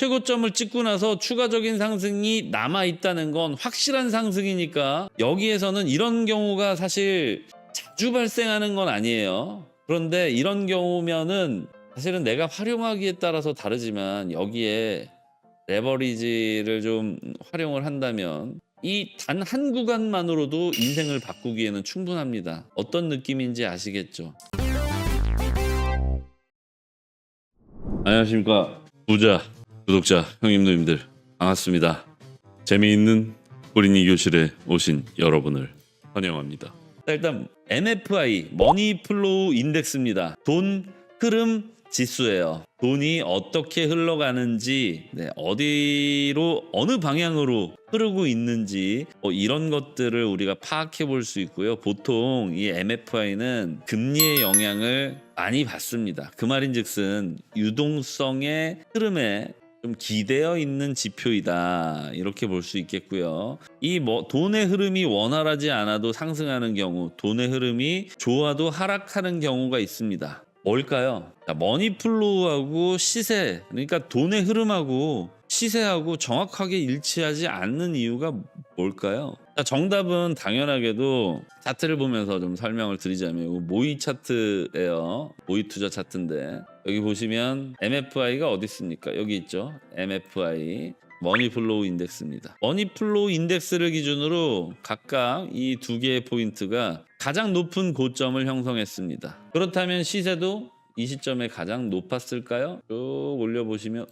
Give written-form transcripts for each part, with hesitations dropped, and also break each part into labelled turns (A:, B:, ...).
A: 최고점을 찍고 나서 추가적인 상승이 남아있다는 건 확실한 상승이니까 여기에서는 이런 경우가 사실 자주 발생하는 건 아니에요. 그런데 이런 경우면은 사실은 내가 활용하기에 따라서 다르지만 여기에 레버리지를 좀 활용을 한다면 이 단 한 구간만으로도 인생을 바꾸기에는 충분합니다. 어떤 느낌인지 아시겠죠? 안녕하십니까 부자 구독자 형님 누님들, 반갑습니다. 재미있는 꼬리니 교실에 오신 여러분을 환영합니다. 일단 MFI 머니플로우 인덱스입니다. 돈 흐름 지수예요. 돈이 어떻게 흘러가는지, 어디로 어느 방향으로 흐르고 있는지 이런 것들을 우리가 파악해 볼 수 있고요. 보통 이 MFI는 금리의 영향을 많이 받습니다. 그 말인즉슨 유동성의 흐름에 좀 기대어 있는 지표이다, 이렇게 볼 수 있겠고요. 이 돈의 흐름이 원활하지 않아도 상승하는 경우, 돈의 흐름이 좋아도 하락하는 경우가 있습니다. 뭘까요? 머니플로우하고 시세, 그러니까 돈의 흐름하고 시세하고 정확하게 일치하지 않는 이유가 뭘까요? 정답은 당연하게도 차트를 보면서 좀 설명을 드리자면 이거 모의 차트예요. 모의 투자 차트인데 여기 보시면 MFI가 어디 있습니까? 여기 있죠. MFI 머니플로우 인덱스입니다. 머니플로우 인덱스를 기준으로 각각 이 두 개의 포인트가 가장 높은 고점을 형성했습니다. 그렇다면 시세도 이 시점에 가장 높았을까요? 쭉 올려보시면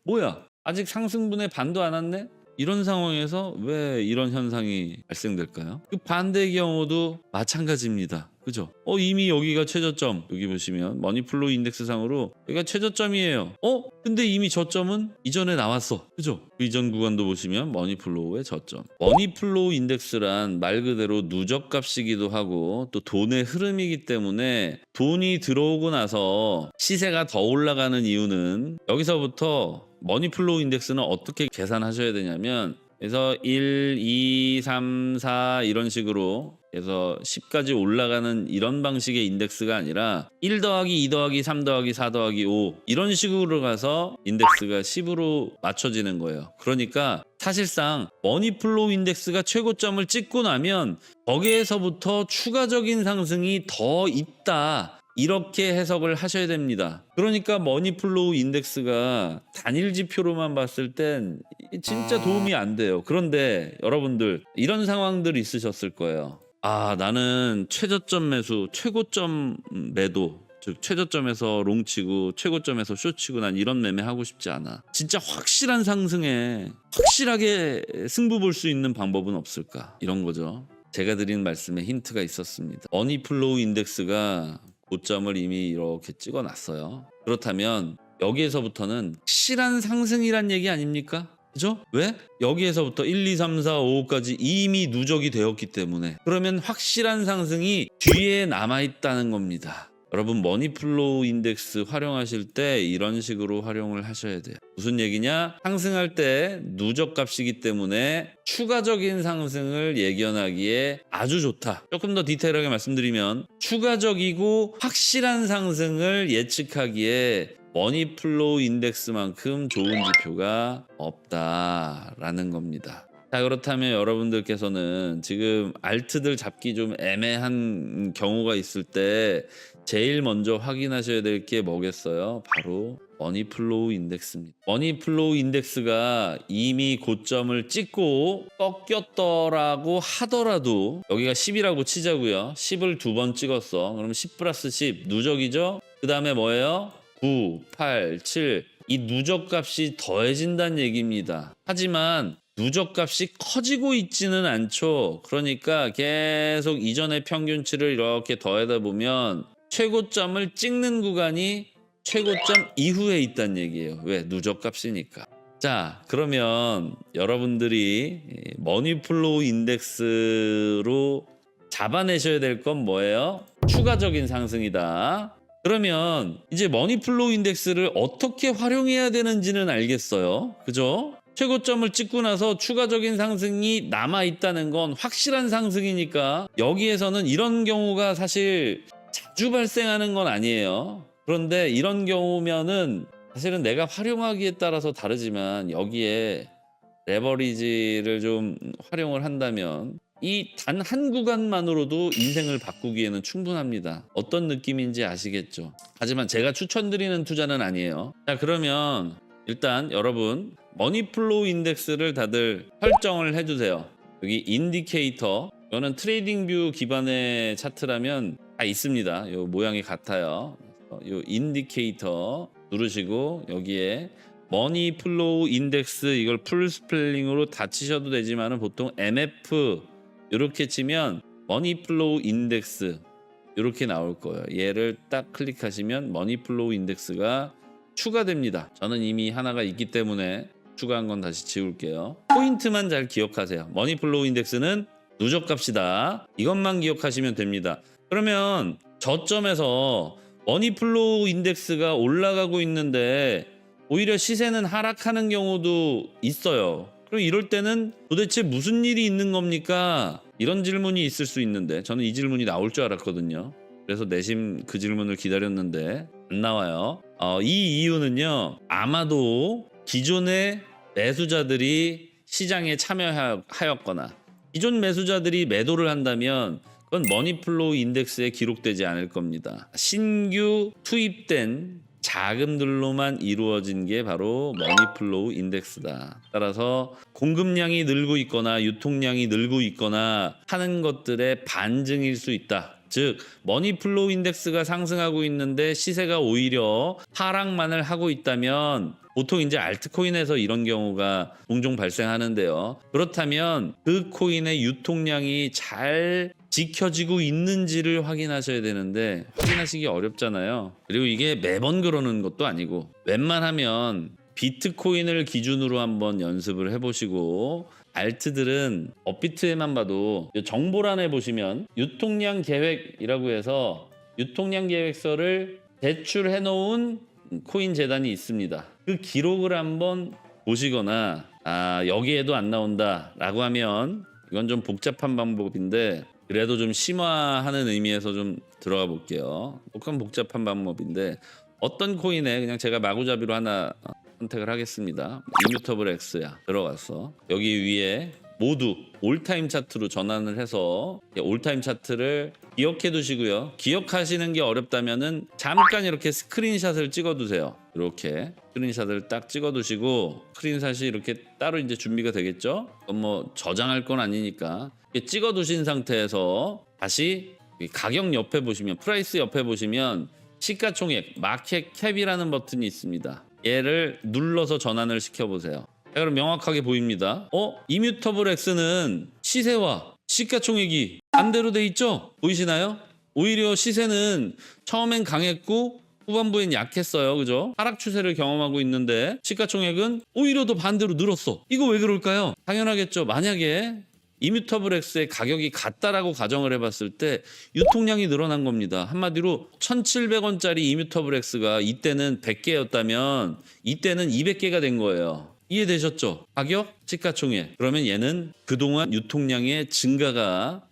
A: 뭐야? 아직 상승분의 반도 안 왔네? 이런 상황에서 왜 이런 현상이 발생될까요? 그 반대의 경우도 마찬가지입니다. 그죠? 이미 여기가 최저점, 여기 보시면 머니플로우 인덱스 상으로 여기가 최저점이에요. 근데 이미 저점은 이전에 나왔어. 그죠? 그 이전 구간도 보시면 머니플로우의 저점. 머니플로우 인덱스란 말 그대로 누적값이기도 하고 또 돈의 흐름이기 때문에 돈이 들어오고 나서 시세가 더 올라가는 이유는 여기서부터 머니플로우 인덱스는 어떻게 계산하셔야 되냐면 그래서 1, 2, 3, 4 이런 식으로 그래서 10까지 올라가는 이런 방식의 인덱스가 아니라 1 더하기 2 더하기 3 더하기 4 더하기 5 이런 식으로 가서 인덱스가 10으로 맞춰지는 거예요. 그러니까 사실상 머니플로우 인덱스가 최고점을 찍고 나면 거기에서부터 추가적인 상승이 더 있다, 이렇게 해석을 하셔야 됩니다. 그러니까 머니플로우 인덱스가 단일 지표로만 봤을 땐 진짜 도움이 안 돼요. 그런데 여러분들 이런 상황들이 있으셨을 거예요. 나는 최저점 매수, 최고점 매도, 즉 최저점에서 롱치고 최고점에서 숏치고 난 이런 매매 하고 싶지 않아. 진짜 확실한 상승에 확실하게 승부 볼 수 있는 방법은 없을까? 이런 거죠. 제가 드린 말씀에 힌트가 있었습니다. 머니플로우 인덱스가 고점을 이미 이렇게 찍어놨어요. 그렇다면 여기에서부터는 확실한 상승이란 얘기 아닙니까? 그죠? 왜? 여기에서부터 1, 2, 3, 4, 5까지 이미 누적이 되었기 때문에 그러면 확실한 상승이 뒤에 남아있다는 겁니다. 여러분 머니플로우 인덱스 활용하실 때 이런 식으로 활용을 하셔야 돼요. 무슨 얘기냐? 상승할 때 누적값이기 때문에 추가적인 상승을 예견하기에 아주 좋다. 조금 더 디테일하게 말씀드리면 추가적이고 확실한 상승을 예측하기에 머니플로우 인덱스만큼 좋은 지표가 없다라는 겁니다. 자, 그렇다면 여러분들께서는 지금 알트들 잡기 좀 애매한 경우가 있을 때 제일 먼저 확인하셔야 될 게 뭐겠어요? 바로 머니플로우 인덱스입니다. 머니플로우 인덱스가 이미 고점을 찍고 꺾였더라고 하더라도 여기가 10이라고 치자고요. 10을 두 번 찍었어. 그럼 10 플러스 10 누적이죠? 그 다음에 뭐예요? 9, 8, 7 이 누적값이 더해진다는 얘기입니다. 하지만 누적값이 커지고 있지는 않죠. 그러니까 계속 이전의 평균치를 이렇게 더하다 보면 최고점을 찍는 구간이 최고점 이후에 있다는 얘기예요. 왜? 누적값이니까. 자, 그러면 여러분들이 머니플로우 인덱스로 잡아내셔야 될 건 뭐예요? 추가적인 상승이다. 그러면 이제 머니플로우 인덱스를 어떻게 활용해야 되는지는 알겠어요. 그죠? 최고점을 찍고 나서 추가적인 상승이 남아있다는 건 확실한 상승이니까 여기에서는 이런 경우가 사실 자주 발생하는 건 아니에요. 그런데 이런 경우면은 사실은 내가 활용하기에 따라서 다르지만 여기에 레버리지를 좀 활용을 한다면 이 단 한 구간만으로도 인생을 바꾸기에는 충분합니다. 어떤 느낌인지 아시겠죠? 하지만 제가 추천드리는 투자는 아니에요. 자, 그러면 일단 여러분 머니플로우 인덱스를 다들 설정을 해주세요. 여기 인디케이터, 이거는 트레이딩 뷰 기반의 차트라면 다 있습니다. 요 모양이 같아요. 요 인디케이터 누르시고 여기에 머니플로우 인덱스, 이걸 풀 스펠링으로 다 치셔도 되지만은 보통 MF 이렇게 치면 머니플로우 인덱스 이렇게 나올 거예요. 얘를 딱 클릭하시면 머니플로우 인덱스가 추가됩니다. 저는 이미 하나가 있기 때문에 추가한 건 다시 지울게요. 포인트만 잘 기억하세요. 머니플로우 인덱스는 누적값이다. 이것만 기억하시면 됩니다. 그러면 저점에서 머니플로우 인덱스가 올라가고 있는데 오히려 시세는 하락하는 경우도 있어요. 그럼 이럴 때는 도대체 무슨 일이 있는 겁니까? 이런 질문이 있을 수 있는데 저는 이 질문이 나올 줄 알았거든요. 그래서 내심 그 질문을 기다렸는데 안 나와요. 이 이유는요, 아마도 기존의 매수자들이 시장에 참여하였거나 기존 매수자들이 매도를 한다면 그건 머니플로우 인덱스에 기록되지 않을 겁니다. 신규 투입된 자금들로만 이루어진 게 바로 머니플로우 인덱스다. 따라서 공급량이 늘고 있거나 유통량이 늘고 있거나 하는 것들의 반증일 수 있다. 즉 머니플로우 인덱스가 상승하고 있는데 시세가 오히려 하락만을 하고 있다면 보통 이제 알트코인에서 이런 경우가 종종 발생하는데요. 그렇다면 그 코인의 유통량이 잘 지켜지고 있는지를 확인하셔야 되는데 확인하시기 어렵잖아요. 그리고 이게 매번 그러는 것도 아니고 웬만하면 비트코인을 기준으로 한번 연습을 해보시고 알트들은 업비트에만 봐도 정보란에 보시면 유통량 계획이라고 해서 유통량 계획서를 제출해 놓은 코인 재단이 있습니다. 그 기록을 한번 보시거나 여기에도 안 나온다 라고 하면 이건 좀 복잡한 방법인데 그래도 좀 심화하는 의미에서 좀 들어가 볼게요. 조금 복잡한 방법인데 어떤 코인에 그냥 제가 마구잡이로 하나 선택을 하겠습니다. 이뮤터블 X야. 들어가서 여기 위에 모두 올타임 차트로 전환을 해서 올타임 차트를 기억해 두시고요. 기억하시는 게 어렵다면은 잠깐 이렇게 스크린샷을 찍어 두세요. 이렇게 스크린샷을 딱 찍어 두시고 스크린샷이 이렇게 따로 이제 준비가 되겠죠? 그건 뭐 저장할 건 아니니까 찍어 두신 상태에서 다시 가격 옆에 보시면 프라이스 옆에 보시면 시가총액 마켓 캡이라는 버튼이 있습니다. 얘를 눌러서 전환을 시켜보세요. 자, 그럼 명확하게 보입니다. 이뮤터블 X는 시세와 시가총액이 반대로 돼 있죠? 보이시나요? 오히려 시세는 처음엔 강했고 후반부엔 약했어요. 그죠? 하락 추세를 경험하고 있는데 시가총액은 오히려 더 반대로 늘었어. 이거 왜 그럴까요? 당연하겠죠. 만약에 이뮤터블 X의 가격이 같다라고 가정을 해봤을 때 유통량이 늘어난 겁니다. 한마디로 1,700원짜리 이뮤터블 X가 이때는 100개였다면 이때는 200개가 된 거예요. 이해되셨죠? 가격, 시가총액. 그러면 얘는 그동안 유통량의 증가가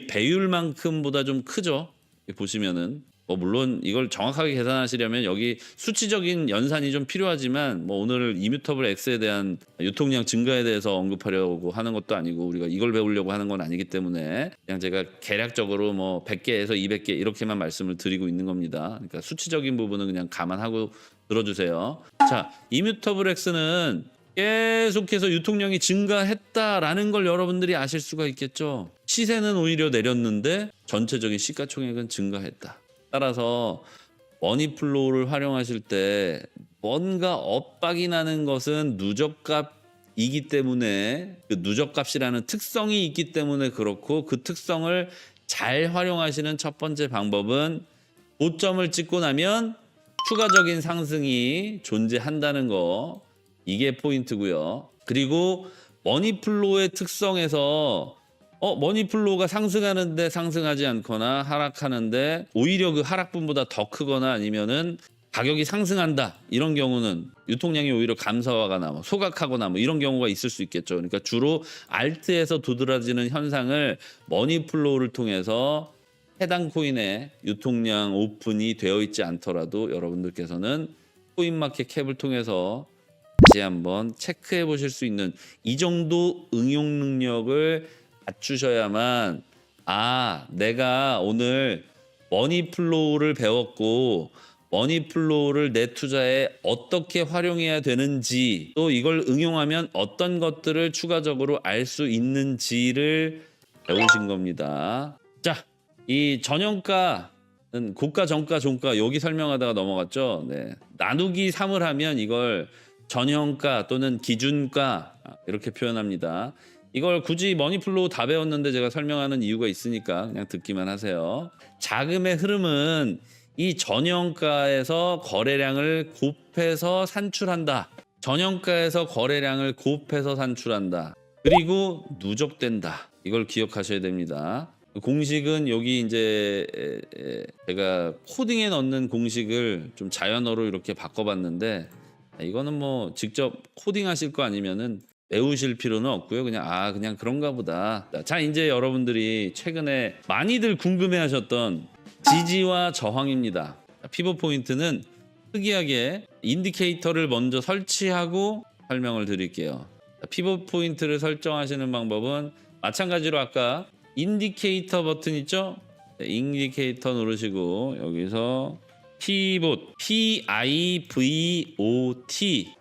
A: 배율만큼보다 좀 크죠? 보시면은 물론 이걸 정확하게 계산하시려면 여기 수치적인 연산이 좀 필요하지만 오늘 이뮤터블 X에 대한 유통량 증가에 대해서 언급하려고 하는 것도 아니고 우리가 이걸 배우려고 하는 건 아니기 때문에 그냥 제가 계략적으로 100개에서 200개 이렇게만 말씀을 드리고 있는 겁니다. 그러니까 수치적인 부분은 그냥 감안하고 들어주세요. 자, 이뮤터블 X는 계속해서 유통량이 증가했다라는 걸 여러분들이 아실 수가 있겠죠. 시세는 오히려 내렸는데 전체적인 시가총액은 증가했다. 따라서 머니플로우를 활용하실 때 뭔가 엇박이 나는 것은 누적값이기 때문에 그 누적값이라는 특성이 있기 때문에 그렇고 그 특성을 잘 활용하시는 첫 번째 방법은 고점을 찍고 나면 추가적인 상승이 존재한다는 거, 이게 포인트고요. 그리고 머니플로우의 특성에서 머니플로우가 상승하는데 상승하지 않거나 하락하는데 오히려 그 하락분보다 더 크거나 아니면은 가격이 상승한다 이런 경우는 유통량이 오히려 감소하거나 소각하거나 이런 경우가 있을 수 있겠죠. 그러니까 주로 알트에서 두드러지는 현상을 머니플로우를 통해서 해당 코인의 유통량 오픈이 되어 있지 않더라도 여러분들께서는 코인마켓캡을 통해서 다시 한번 체크해 보실 수 있는 이 정도 응용 능력을 갖추셔야만 내가 오늘 머니플로우를 배웠고 머니플로우를 내 투자에 어떻게 활용해야 되는지 또 이걸 응용하면 어떤 것들을 추가적으로 알 수 있는지를 배우신 겁니다. 자, 이 전형가는 고가, 정가, 종가 여기 설명하다가 넘어갔죠. 네. 나누기 3을 하면 이걸 전형가 또는 기준가 이렇게 표현합니다. 이걸 굳이 머니플로우 다 배웠는데 제가 설명하는 이유가 있으니까 그냥 듣기만 하세요. 자금의 흐름은 이 전형가에서 거래량을 곱해서 산출한다. 전형가에서 거래량을 곱해서 산출한다. 그리고 누적된다. 이걸 기억하셔야 됩니다. 공식은 여기 이제 제가 코딩에 넣는 공식을 좀 자연어로 이렇게 바꿔봤는데 이거는 뭐 직접 코딩하실 거 아니면은 외우실 필요는 없고요. 그냥 그런가 보다. 자, 이제 여러분들이 최근에 많이들 궁금해하셨던 지지와 저항입니다. 피벗 포인트는 특이하게 인디케이터를 먼저 설치하고 설명을 드릴게요. 피벗 포인트를 설정하시는 방법은 마찬가지로 아까 인디케이터 버튼 있죠? 인디케이터 누르시고 여기서 피봇 PIVOT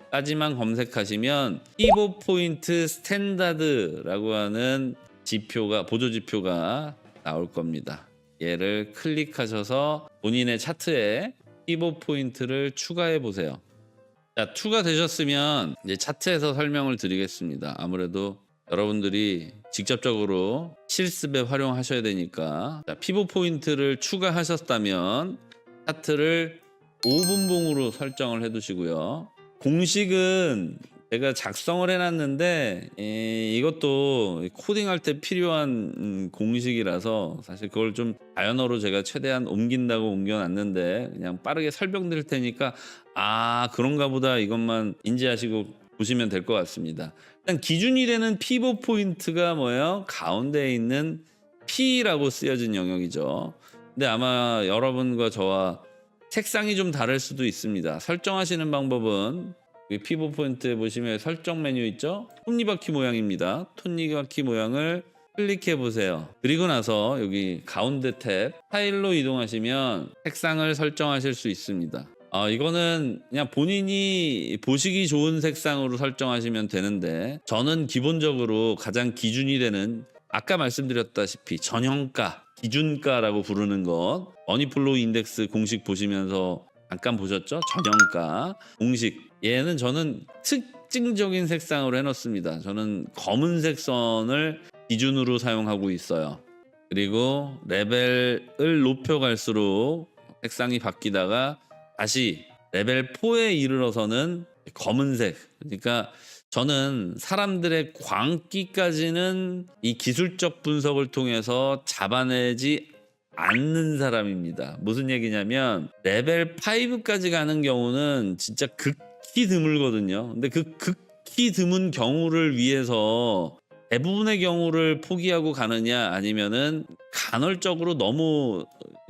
A: 까지만 검색하시면 피벗 포인트 스탠다드라고 하는 지표가 보조 지표가 나올 겁니다. 얘를 클릭하셔서 본인의 차트에 피벗 포인트를 추가해 보세요. 자, 추가되셨으면 이제 차트에서 설명을 드리겠습니다. 아무래도 여러분들이 직접적으로 실습에 활용하셔야 되니까. 자, 피벗 포인트를 추가하셨다면 차트를 5분봉으로 설정을 해 두시고요. 공식은 제가 작성을 해놨는데 이것도 코딩할 때 필요한 공식이라서 사실 그걸 좀 자연어로 제가 최대한 옮긴다고 옮겨놨는데 그냥 빠르게 설명드릴 테니까 그런가 보다 이것만 인지하시고 보시면 될 것 같습니다. 일단 기준이 되는 피벗 포인트가 뭐예요? 가운데에 있는 P라고 쓰여진 영역이죠. 근데 아마 여러분과 저와 색상이 좀 다를 수도 있습니다. 설정하시는 방법은 피벗 포인트에 보시면 설정 메뉴 있죠? 톱니바퀴 모양입니다. 톱니바퀴 모양을 클릭해 보세요. 그리고 나서 여기 가운데 탭 파일로 이동하시면 색상을 설정하실 수 있습니다. 이거는 그냥 본인이 보시기 좋은 색상으로 설정하시면 되는데 저는 기본적으로 가장 기준이 되는 아까 말씀드렸다시피 전형가, 기준가라고 부르는 것 머니플로우 인덱스 공식 보시면서 잠깐 보셨죠? 전형가 공식 얘는 저는 특징적인 색상으로 해놓습니다. 저는 검은색 선을 기준으로 사용하고 있어요. 그리고 레벨을 높여갈수록 색상이 바뀌다가 다시 레벨 4에 이르러서는 검은색. 그러니까 저는 사람들의 광기까지는 이 기술적 분석을 통해서 잡아내지 않는 사람입니다. 무슨 얘기냐면 레벨 5까지 가는 경우는 진짜 극히 드물거든요. 근데 그 극히 드문 경우를 위해서 대부분의 경우를 포기하고 가느냐 아니면은 간헐적으로 너무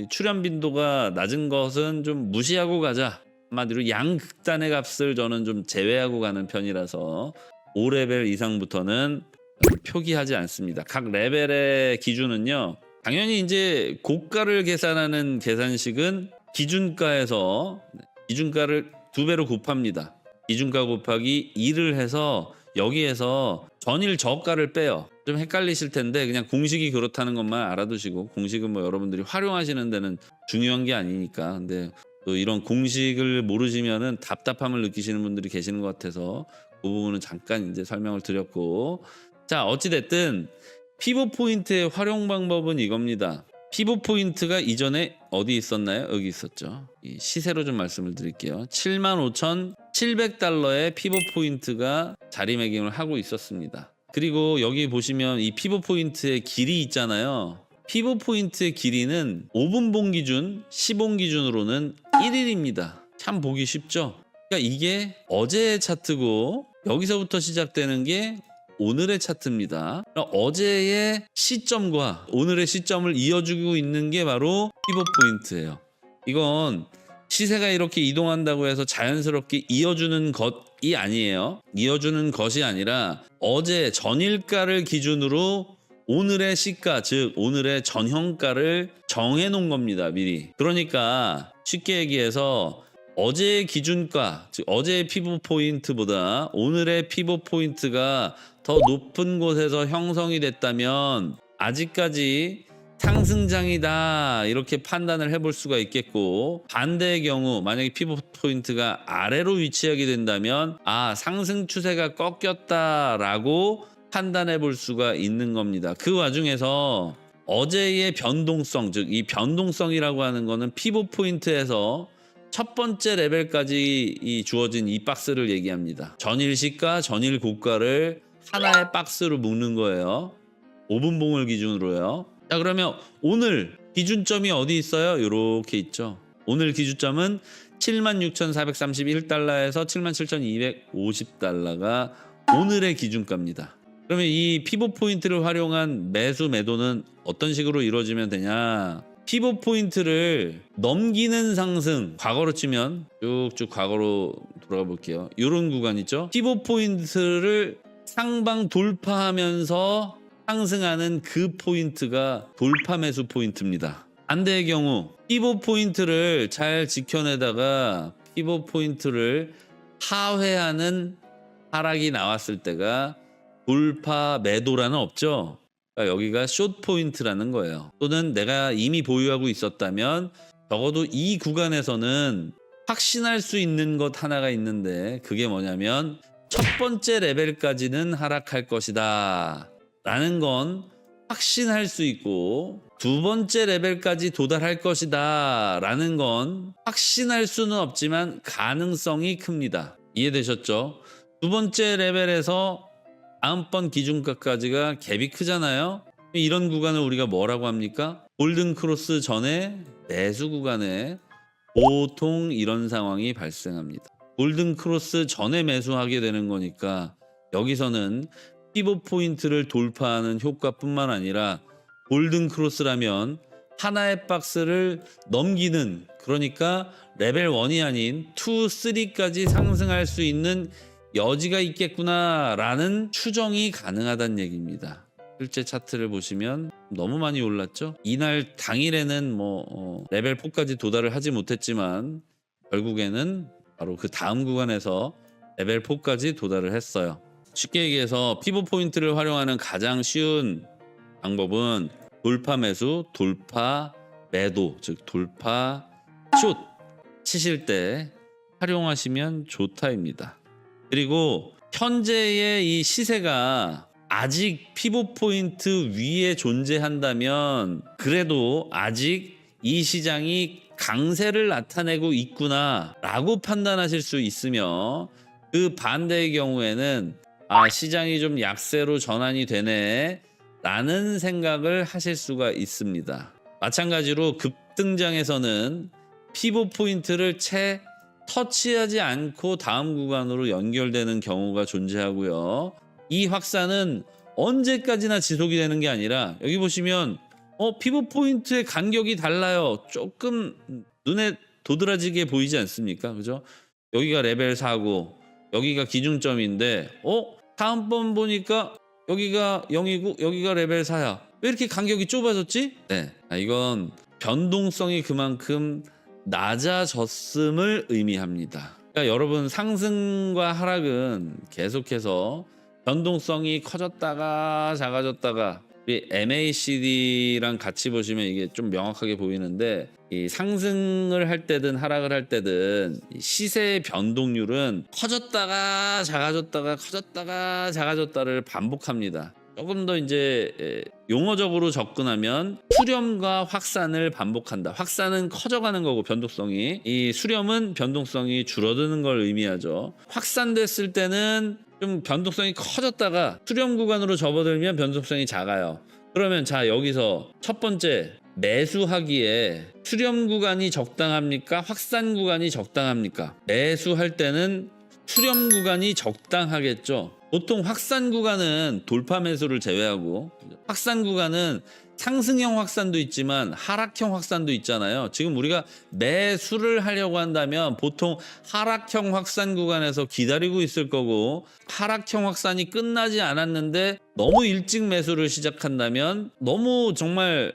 A: 출현 빈도가 낮은 것은 좀 무시하고 가자. 한마디로 양극단의 값을 저는 좀 제외하고 가는 편이라서 5레벨 이상부터는 표기하지 않습니다. 각 레벨의 기준은요. 당연히 이제 고가를 계산하는 계산식은 기준가에서 기준가를 2배로 곱합니다. 기준가 곱하기 2를 해서 여기에서 전일 저가를 빼요. 좀 헷갈리실 텐데 그냥 공식이 그렇다는 것만 알아두시고 공식은 뭐 여러분들이 활용하시는 데는 중요한 게 아니니까. 근데 또 이런 공식을 모르시면은 답답함을 느끼시는 분들이 계시는 것 같아서 그 부분은 잠깐 이제 설명을 드렸고 자 어찌됐든 피벗 포인트의 활용 방법은 이겁니다. 피벗 포인트가 이전에 어디 있었나요? 여기 있었죠. 이 시세로 좀 말씀을 드릴게요. 75,700달러의 피벗 포인트가 자리매김을 하고 있었습니다. 그리고 여기 보시면 이 피벗 포인트의 길이 있잖아요. 피벗 포인트의 길이는 5분봉 기준, 10원 기준으로는 1일입니다. 참 보기 쉽죠? 그러니까 이게 어제의 차트고 여기서부터 시작되는 게 오늘의 차트입니다. 어제의 시점과 오늘의 시점을 이어주고 있는 게 바로 피벗 포인트예요. 이건 시세가 이렇게 이동한다고 해서 자연스럽게 이어주는 것이 아니에요. 이어주는 것이 아니라 어제 전일가를 기준으로 오늘의 시가, 즉 오늘의 전형가를 정해놓은 겁니다. 미리. 그러니까 쉽게 얘기해서 어제의 기준가, 즉 어제의 피보 포인트보다 오늘의 피보 포인트가 더 높은 곳에서 형성이 됐다면 아직까지 상승장이다 이렇게 판단을 해볼 수가 있겠고, 반대의 경우 만약에 피보 포인트가 아래로 위치하게 된다면 상승 추세가 꺾였다라고 판단해 볼 수가 있는 겁니다. 그 와중에서 어제의 변동성, 즉 이 변동성이라고 하는 거는 피보 포인트에서 첫 번째 레벨까지 주어진 이 박스를 얘기합니다. 전일 시가, 전일 고가를 하나의 박스로 묶는 거예요. 5분봉을 기준으로요. 자, 그러면 오늘 기준점이 어디 있어요? 이렇게 있죠. 오늘 기준점은 76,431달러에서 77,250달러가 오늘의 기준가입니다. 그러면 이 피보 포인트를 활용한 매수 매도는 어떤 식으로 이루어지면 되냐? 피보 포인트를 넘기는 상승, 과거로 치면 쭉쭉 과거로 돌아가 볼게요. 이런 구간 있죠. 피보 포인트를 상방 돌파하면서 상승하는 그 포인트가 돌파 매수 포인트입니다. 반대의 경우 피보 포인트를 잘 지켜내다가 피보 포인트를 하회하는 하락이 나왔을 때가 돌파 매도라는 없죠. 그러니까 여기가 숏 포인트라는 거예요. 또는 내가 이미 보유하고 있었다면 적어도 이 구간에서는 확신할 수 있는 것 하나가 있는데, 그게 뭐냐면 첫 번째 레벨까지는 하락할 것이다 라는 건 확신할 수 있고, 두 번째 레벨까지 도달할 것이다 라는 건 확신할 수는 없지만 가능성이 큽니다. 이해되셨죠? 두 번째 레벨에서 다음번 기준가까지가 갭이 크잖아요. 이런 구간을 우리가 뭐라고 합니까? 골든 크로스 전에 매수 구간에 보통 이런 상황이 발생합니다. 골든 크로스 전에 매수하게 되는 거니까 여기서는 피보 포인트를 돌파하는 효과뿐만 아니라 골든 크로스라면 하나의 박스를 넘기는, 그러니까 레벨 1이 아닌 2, 3까지 상승할 수 있는 여지가 있겠구나라는 추정이 가능하다는 얘기입니다. 실제 차트를 보시면 너무 많이 올랐죠. 이날 당일에는 레벨 4까지 도달을 하지 못했지만 결국에는 바로 그 다음 구간에서 레벨 4까지 도달을 했어요. 쉽게 얘기해서 피보 포인트를 활용하는 가장 쉬운 방법은 돌파 매수, 돌파 매도, 즉 돌파 숏 치실 때 활용하시면 좋다입니다. 그리고 현재의 이 시세가 아직 피보 포인트 위에 존재한다면 그래도 아직 이 시장이 강세를 나타내고 있구나 라고 판단하실 수 있으며, 그 반대의 경우에는 시장이 좀 약세로 전환이 되네 라는 생각을 하실 수가 있습니다. 마찬가지로 급등장에서는 피보 포인트를 채 터치하지 않고 다음 구간으로 연결되는 경우가 존재하고요. 이 확산은 언제까지나 지속이 되는 게 아니라, 여기 보시면 피보 포인트의 간격이 달라요. 조금 눈에 도드라지게 보이지 않습니까? 그죠? 여기가 레벨 4고 여기가 기준점인데 다음번 보니까 여기가 0이고 여기가 레벨 4야. 왜 이렇게 간격이 좁아졌지? 네, 이건 변동성이 그만큼 낮아졌음을 의미합니다. 그러니까 여러분, 상승과 하락은 계속해서 변동성이 커졌다가 작아졌다가, 우리 MACD랑 같이 보시면 이게 좀 명확하게 보이는데, 이 상승을 할 때든 하락을 할 때든 시세의 변동률은 커졌다가 작아졌다가 커졌다가 작아졌다를 반복합니다. 조금 더 이제 용어적으로 접근하면 수렴과 확산을 반복한다. 확산은 커져가는 거고 변동성이, 이 수렴은 변동성이 줄어드는 걸 의미하죠. 확산됐을 때는 좀 변동성이 커졌다가 수렴 구간으로 접어들면 변동성이 작아요. 그러면 자, 여기서 첫 번째 매수하기에 수렴 구간이 적당합니까? 확산 구간이 적당합니까? 매수할 때는 수렴 구간이 적당하겠죠. 보통 확산 구간은 돌파 매수를 제외하고 확산 구간은 상승형 확산도 있지만 하락형 확산도 있잖아요. 지금 우리가 매수를 하려고 한다면 보통 하락형 확산 구간에서 기다리고 있을 거고, 하락형 확산이 끝나지 않았는데 너무 일찍 매수를 시작한다면 너무 정말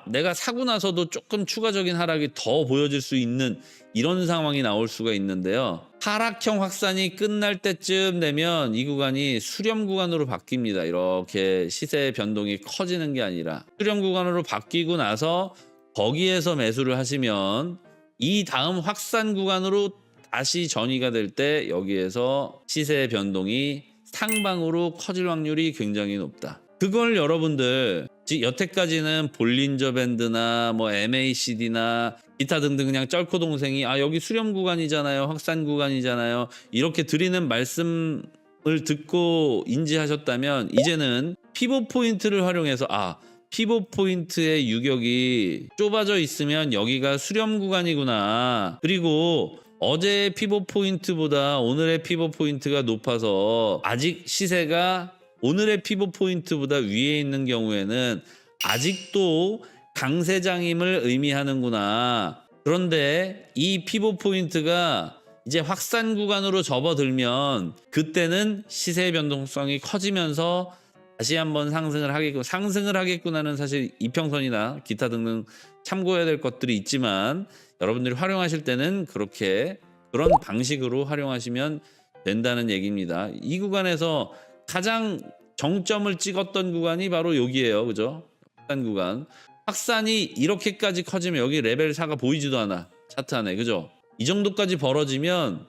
A: 내가 사고 나서도 조금 추가적인 하락이 더 보여질 수 있는 이런 상황이 나올 수가 있는데요. 하락형 확산이 끝날 때쯤 되면 이 구간이 수렴 구간으로 바뀝니다. 이렇게 시세 변동이 커지는 게 아니라 수렴 구간으로 바뀌고 나서 거기에서 매수를 하시면 이 다음 확산 구간으로 다시 전이가 될 때 여기에서 시세 변동이 상방으로 커질 확률이 굉장히 높다. 그걸 여러분들 여태까지는 볼린저 밴드나 뭐 MACD나 기타 등등 그냥 쩔코 동생이 여기 수렴 구간이잖아요, 확산 구간이잖아요, 이렇게 드리는 말씀을 듣고 인지하셨다면 이제는 피봇 포인트를 활용해서 피봇 포인트의 유격이 좁아져 있으면 여기가 수렴 구간이구나, 그리고 어제의 피봇 포인트보다 오늘의 피봇 포인트가 높아서 아직 시세가 오늘의 피봇 포인트보다 위에 있는 경우에는 아직도 강세장임을 의미하는구나. 그런데 이 피봇 포인트가 이제 확산 구간으로 접어들면 그때는 시세 변동성이 커지면서 다시 한번 상승을 하겠구나는 사실 이평선이나 기타 등등 참고해야 될 것들이 있지만 여러분들이 활용하실 때는 그런 방식으로 활용하시면 된다는 얘기입니다. 이 구간에서 가장 정점을 찍었던 구간이 바로 여기예요. 그죠? 확산 구간. 확산이 이렇게까지 커지면 여기 레벨 4가 보이지도 않아. 차트 안에. 그죠? 이 정도까지 벌어지면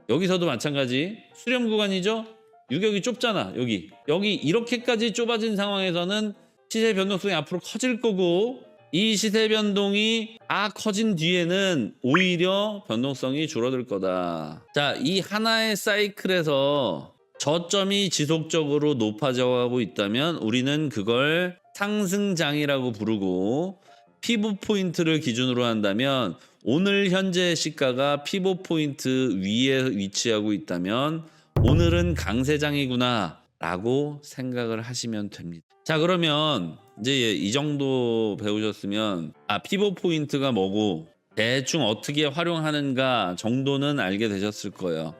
A: 여기서도 마찬가지. 수렴 구간이죠? 유격이 좁잖아. 여기 이렇게까지 좁아진 상황에서는 시세 변동성이 앞으로 커질 거고, 이 시세 변동이 커진 뒤에는 오히려 변동성이 줄어들 거다. 자, 이 하나의 사이클에서 저점이 지속적으로 높아져 가고 있다면 우리는 그걸 상승장이라고 부르고, 피봇 포인트를 기준으로 한다면 오늘 현재 시가가 피봇 포인트 위에 위치하고 있다면 오늘은 강세장이구나 라고 생각을 하시면 됩니다. 자, 그러면 이제 이 정도 배우셨으면 피봇 포인트가 뭐고 대충 어떻게 활용하는가 정도는 알게 되셨을 거예요.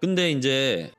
A: 근데 이제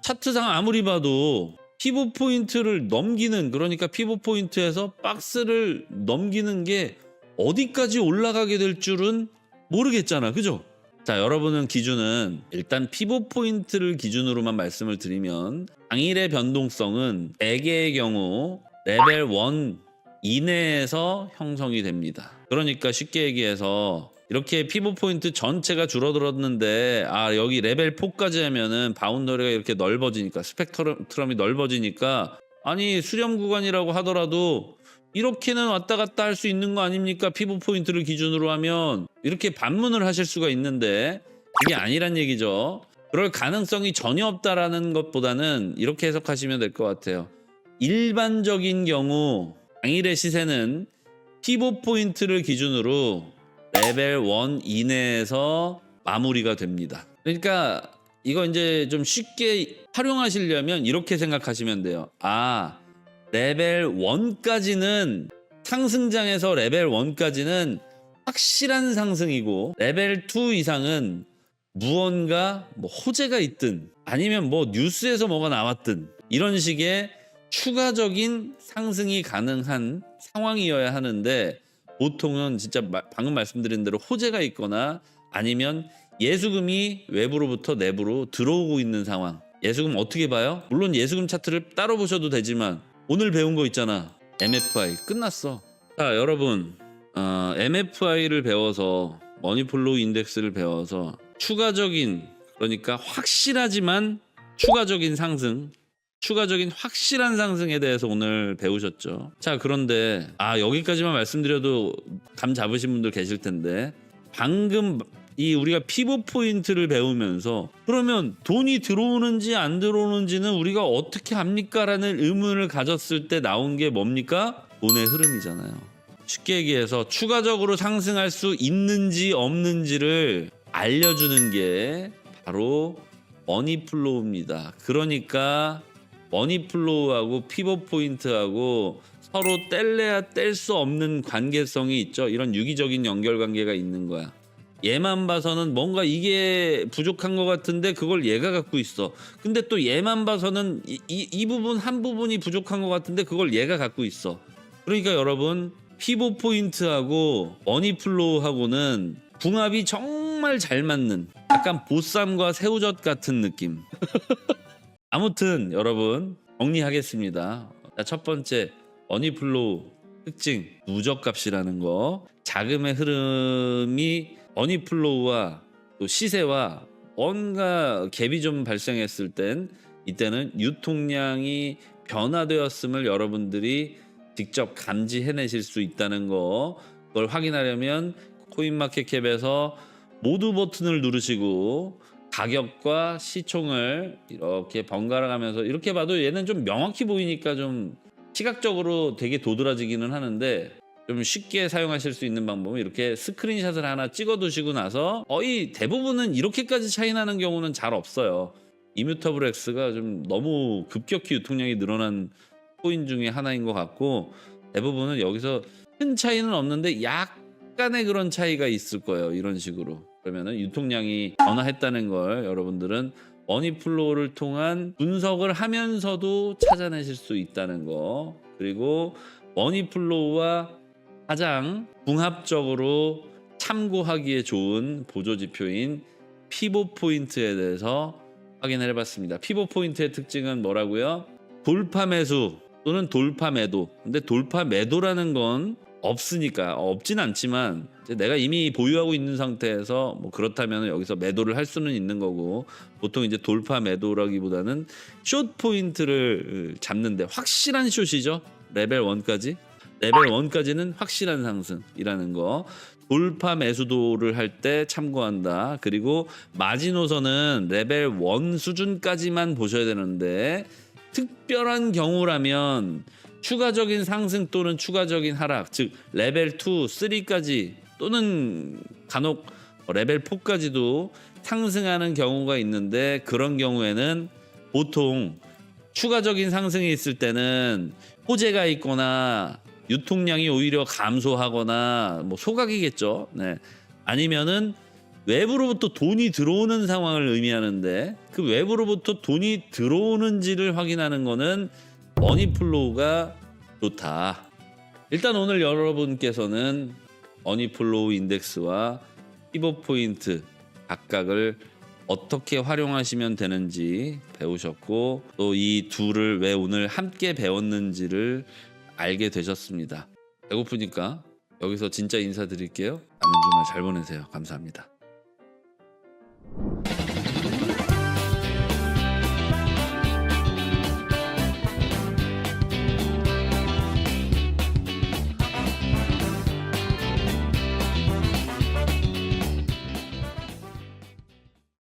A: 차트상 아무리 봐도 피봇 포인트를 넘기는, 그러니까 피봇 포인트에서 박스를 넘기는 게 어디까지 올라가게 될 줄은 모르겠잖아. 그죠? 자, 여러분은 기준은 일단 피봇 포인트를 기준으로만 말씀을 드리면 당일의 변동성은 대개의 경우 레벨 1 이내에서 형성이 됩니다. 그러니까 쉽게 얘기해서 이렇게 피봇 포인트 전체가 줄어들었는데 여기 레벨 4까지 하면은 바운더리가 이렇게 넓어지니까, 스펙트럼이 넓어지니까 수렴 구간이라고 하더라도 이렇게는 왔다 갔다 할 수 있는 거 아닙니까? 피봇 포인트를 기준으로 하면 이렇게 반문을 하실 수가 있는데 그게 아니란 얘기죠. 그럴 가능성이 전혀 없다라는 것보다는 이렇게 해석하시면 될 것 같아요. 일반적인 경우 당일의 시세는 피봇 포인트를 기준으로 레벨 1 이내에서 마무리가 됩니다. 그러니까 이거 이제 좀 쉽게 활용하시려면 이렇게 생각하시면 돼요. 레벨 1까지는 상승장에서 레벨 1까지는 확실한 상승이고, 레벨 2 이상은 무언가 호재가 있든 아니면 뉴스에서 뭐가 나왔든 이런 식의 추가적인 상승이 가능한 상황이어야 하는데, 보통은 진짜 방금 말씀드린 대로 호재가 있거나 아니면 예수금이 외부로부터 내부로 들어오고 있는 상황. 예수금 어떻게 봐요? 물론 예수금 차트를 따로 보셔도 되지만 오늘 배운 거 있잖아. MFI 끝났어. 자, 여러분 MFI를 배워서, 머니플로우 인덱스를 배워서 추가적인, 그러니까 확실하지만 추가적인 상승, 추가적인 확실한 상승에 대해서 오늘 배우셨죠. 자, 그런데 여기까지만 말씀드려도 감 잡으신 분들 계실 텐데, 방금 우리가 피봇 포인트를 배우면서 그러면 돈이 들어오는지 안 들어오는지는 우리가 어떻게 합니까? 라는 의문을 가졌을 때 나온 게 뭡니까? 돈의 흐름이잖아요. 쉽게 얘기해서 추가적으로 상승할 수 있는지 없는지를 알려주는 게 바로 머니플로우입니다. 그러니까 머니플로우하고 피벗 포인트하고 서로 뗄래야 뗄 수 없는 관계성이 있죠. 이런 유기적인 연결관계가 있는 거야. 얘만 봐서는 뭔가 이게 부족한 것 같은데 그걸 얘가 갖고 있어. 근데 또 얘만 봐서는 이 부분 한 부분이 부족한 것 같은데 그걸 얘가 갖고 있어. 그러니까 여러분 피벗 포인트하고 머니플로우하고는 궁합이 정말 잘 맞는 약간 보쌈과 새우젓 같은 느낌. 아무튼 여러분 정리하겠습니다. 첫 번째 머니플로우 특징 누적값이라는 거. 자금의 흐름이 머니플로우와 또 시세와 뭔가 갭이 좀 발생했을 땐 이때는 유통량이 변화되었음을 여러분들이 직접 감지해내실 수 있다는 거. 그걸 확인하려면 코인마켓캡에서 모두 버튼을 누르시고 가격과 시총을 이렇게 번갈아 가면서 이렇게 봐도 얘는 좀 명확히 보이니까 좀 시각적으로 되게 도드라지기는 하는데 좀 쉽게 사용하실 수 있는 방법은 이렇게 스크린샷을 하나 찍어 두시고 나서 거의 대부분은 이렇게까지 차이 나는 경우는 잘 없어요. 이뮤터블 X가 좀 너무 급격히 유통량이 늘어난 코인 중에 하나인 것 같고 대부분은 여기서 큰 차이는 없는데 약간의 그런 차이가 있을 거예요. 이런 식으로. 그러면은 유통량이 변화했다는 걸 여러분들은 머니플로우를 통한 분석을 하면서도 찾아내실 수 있다는 거. 그리고 머니플로우와 가장 궁합적으로 참고하기에 좋은 보조지표인 피벗 포인트에 대해서 확인을 해봤습니다. 피벗 포인트의 특징은 뭐라고요? 돌파 매수 또는 돌파 매도. 근데 돌파 매도라는 건 없으니까 없진 않지만 내가 이미 보유하고 있는 상태에서 뭐 그렇다면 여기서 매도를 할 수는 있는 거고 보통 이제 돌파 매도라기보다는 숏 포인트를 잡는데 확실한 숏이죠. 레벨 1까지. 레벨 1까지는 확실한 상승이라는 거. 돌파 매수도를 할 때 참고한다. 그리고 마지노선은 레벨 1 수준까지만 보셔야 되는데 특별한 경우라면 추가적인 상승 또는 추가적인 하락, 즉 레벨 2, 3까지 또는 간혹 레벨 4까지도 상승하는 경우가 있는데 그런 경우에는 보통 추가적인 상승이 있을 때는 호재가 있거나 유통량이 오히려 감소하거나 뭐 소각이겠죠. 네. 아니면은 외부로부터 돈이 들어오는 상황을 의미하는데 그 외부로부터 돈이 들어오는지를 확인하는 거는 머니플로우가 좋다. 일단 오늘 여러분께서는 머니플로우 인덱스와 피벗 포인트 각각을 어떻게 활용하시면 되는지 배우셨고 또 이 둘을 왜 오늘 함께 배웠는지를 알게 되셨습니다. 배고프니까 여기서 진짜 인사드릴게요. 남은 주말 잘 보내세요. 감사합니다.